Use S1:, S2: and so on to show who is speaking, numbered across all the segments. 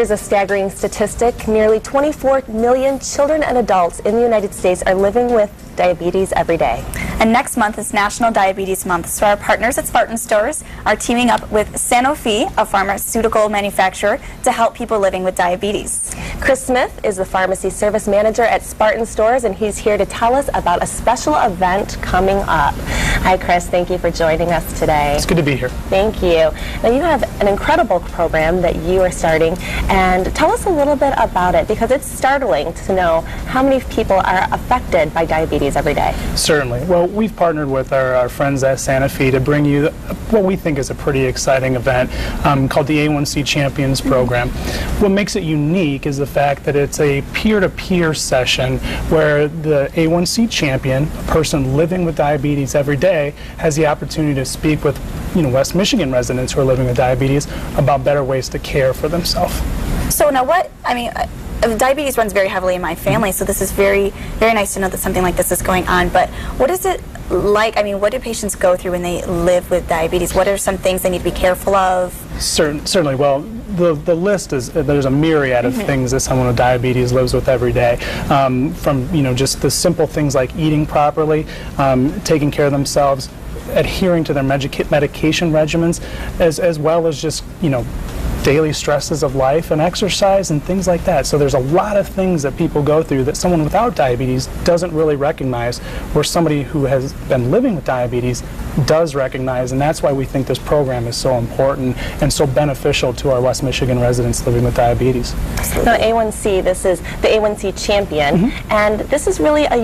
S1: Here's a staggering statistic. Nearly 24 million children and adults in the United States are living with diabetes every day.
S2: And next month is National Diabetes Month, so our partners at Spartan Stores are teaming up with Sanofi, a pharmaceutical manufacturer, to help people living with diabetes.
S1: Chris Smith is the pharmacy service manager at Spartan Stores, and he's here to tell us about a special event coming up. Hi, Chris. Thank you for joining us today.
S3: It's good to be here.
S1: Thank you. Now, you have an incredible program that you are starting, and tell us a little bit about it, because it's startling to know how many people are affected by diabetes every day.
S3: Certainly. Well, we've partnered with our friends at Sanofi to bring you what we think is a pretty exciting event called the A1C Champions Program. What makes it unique is the fact that it's a peer-to-peer session where the A1C champion, a person living with diabetes every day, has the opportunity to speak with West Michigan residents who are living with diabetes about better ways to care for themselves.
S2: So now diabetes runs very heavily in my family, so this is very, very nice to know that something like this is going on. But what is it like? What do patients go through when they live with diabetes? What are some things they need to be careful of?
S3: Certainly. Well, the list is, there's a myriad of things that someone with diabetes lives with every day. From just the simple things like eating properly, taking care of themselves, adhering to their medication regimens, as well as just daily stresses of life and exercise and things like that. So there's a lot of things that people go through that someone without diabetes doesn't really recognize, where somebody who has been living with diabetes does recognize, and that's why we think this program is so important and so beneficial to our West Michigan residents living with diabetes.
S1: Now, A1C, this is the A1C Champion, and this is really a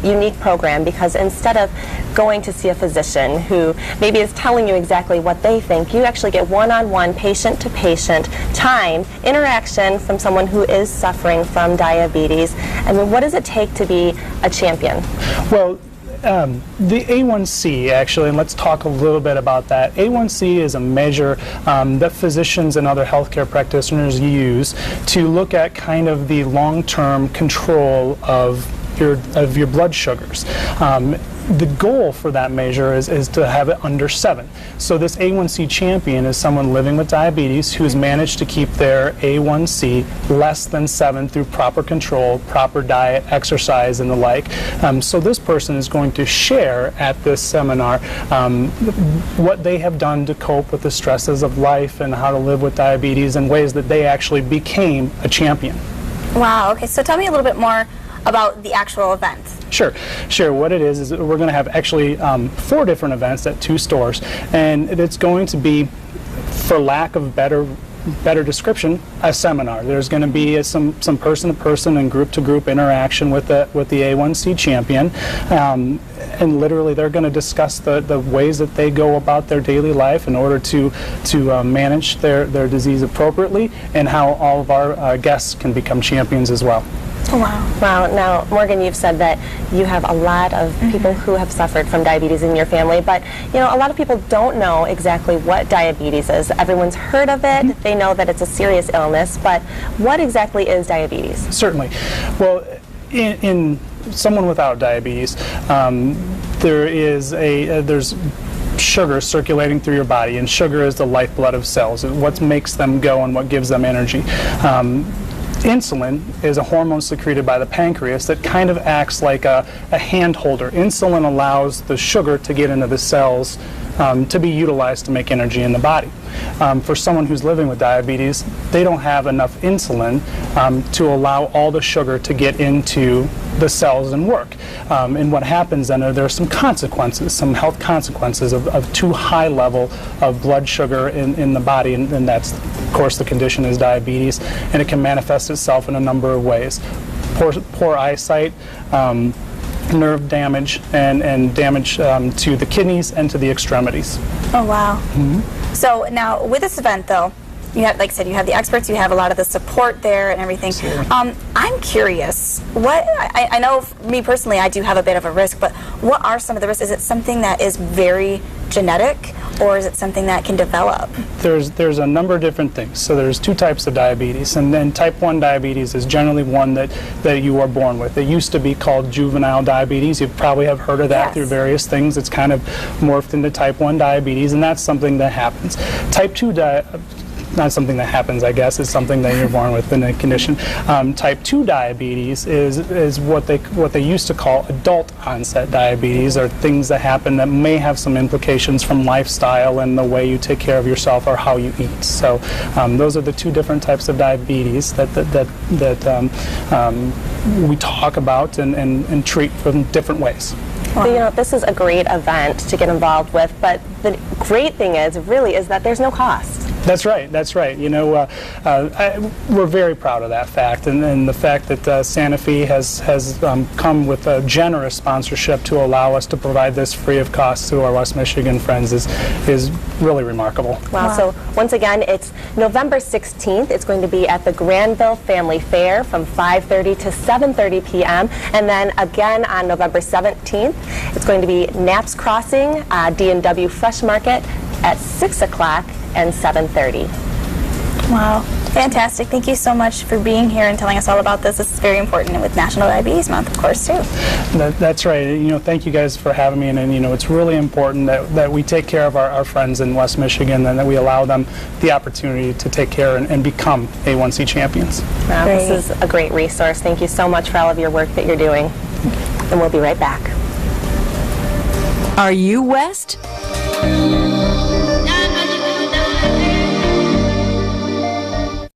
S1: unique program, because instead of going to see a physician who maybe is telling you exactly what they think, you actually get one-on-one, patient-to-patient time interaction from someone who is suffering from diabetes. What does it take to be a champion?
S3: Well, the A1C, actually, and let's talk a little bit about that. A1C is a measure that physicians and other healthcare practitioners use to look at kind of the long-term control of your blood sugars. The goal for that measure is to have it under 7. So this A1C champion is someone living with diabetes who's managed to keep their A1C less than 7 through proper control, proper diet, exercise, and the like. So this person is going to share at this seminar what they have done to cope with the stresses of life and how to live with diabetes in ways that they actually became a champion.
S2: Wow, okay, so tell me a little bit more about the actual event.
S3: Sure. What it is we're going to have actually 4 different events at 2 stores, and it's going to be, for lack of better description, a seminar. There's going to be some person-to-person and group-to-group interaction with the A1C champion, and literally they're going to discuss the ways that they go about their daily life in order to manage their disease appropriately, and how all of our guests can become champions as well.
S2: Oh, wow.
S1: Wow. Now, Morgan, you've said that you have a lot of people who have suffered from diabetes in your family, but a lot of people don't know exactly what diabetes is. Everyone's heard of it. They know that it's a serious illness, but what exactly is diabetes?
S3: Certainly. Well, in someone without diabetes, there's sugar circulating through your body, and sugar is the lifeblood of cells. It's what makes them go and what gives them energy. Insulin is a hormone secreted by the pancreas that kind of acts like a hand holder. Insulin allows the sugar to get into the cells to be utilized to make energy in the body. For someone who's living with diabetes, they don't have enough insulin to allow all the sugar to get into the cells and work. And what happens then there are some consequences, some health consequences of too high level of blood sugar in the body, and that's, of course, the condition is diabetes, and it can manifest itself in a number of ways. Poor eyesight, nerve damage, and damage to the kidneys and to the extremities.
S2: Oh, wow. So now, with this event, though, you have, like I said, you have the experts, you have a lot of the support there and everything. I'm curious, I know me personally, I do have a bit of a risk, but what are some of the risks? Is it something that is very genetic, or is it something that can develop?
S3: There's a number of different things. So there's 2 types of diabetes, and then type 1 diabetes is generally one that you are born with. It used to be called juvenile diabetes. You probably have heard of that through various things. It's kind of morphed into type 1 diabetes, and that's something that happens. Type 2 not something that happens, I guess. It's something that you're born with in a condition. Type 2 diabetes is what they used to call adult onset diabetes, or things that happen that may have some implications from lifestyle and the way you take care of yourself or how you eat. So those are the two different types of diabetes that we talk about and treat from different ways.
S1: So, you know, this is a great event to get involved with, but the great thing is that there's no cost.
S3: That's right, that's right. You know, we're very proud of that fact, and the fact that Sanofi has come with a generous sponsorship to allow us to provide this free of cost to our West Michigan friends is really remarkable.
S1: Wow. So once again, it's November 16th. It's going to be at the Granville Family Fair from 5:30 to 7:30 p.m. And then again on November 17th, it's going to be Knapp's Crossing, D&W Fresh Market at 6 o'clock and 7:30.
S2: Wow. Fantastic. Thank you so much for being here and telling us all about this. This is very important with National Diabetes Month, of course, too.
S3: That's right. You know, thank you guys for having me. And you know, it's really important that we take care of our friends in West Michigan and that we allow them the opportunity to take care and become A1C champions.
S1: Wow, this is a great resource. Thank you so much for all of your work that you're doing. And we'll be right back.
S4: Are you West?